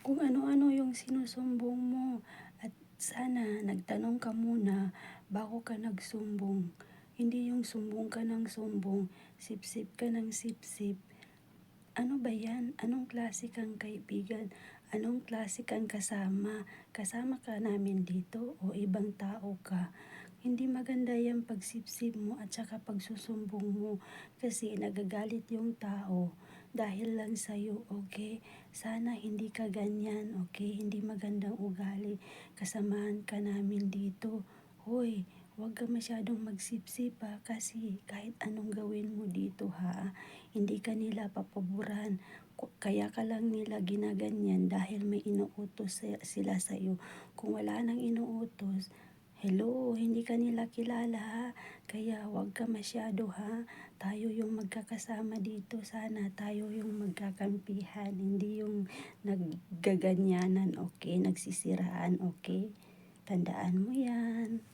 kung ano-ano yung sinusumbong mo at sana nagtanong ka muna bago ka nagsumbong. Hindi yung sumbong ka ng sumbong, sip-sip ka ng sip-sip. Ano ba yan? Anong klase kang kaibigan? Anong klase kang kasama? Kasama ka namin dito o ibang tao ka? Hindi maganda yung pagsipsip mo at saka pagsusumbong mo kasi nagagalit yung tao dahil lang sa'yo, okay? Sana hindi ka ganyan, okay? Hindi magandang ugali. Kasamahan ka namin dito. Hoy, huwag ka masyadong magsipsip ha, kasi kahit anong gawin mo dito ha, hindi ka nila papaboran. Kaya ka lang nila ginaganyan dahil may inuutos sila sa'yo. Kung wala nang inuutos, hello, hindi ka nila kilala ha. Kaya huwag ka masyado ha. Tayo yung magkakasama dito. Sana tayo yung magkakampihan. Hindi yung naggaganyanan, okay? Nagsisiraan, okay? Tandaan mo yan.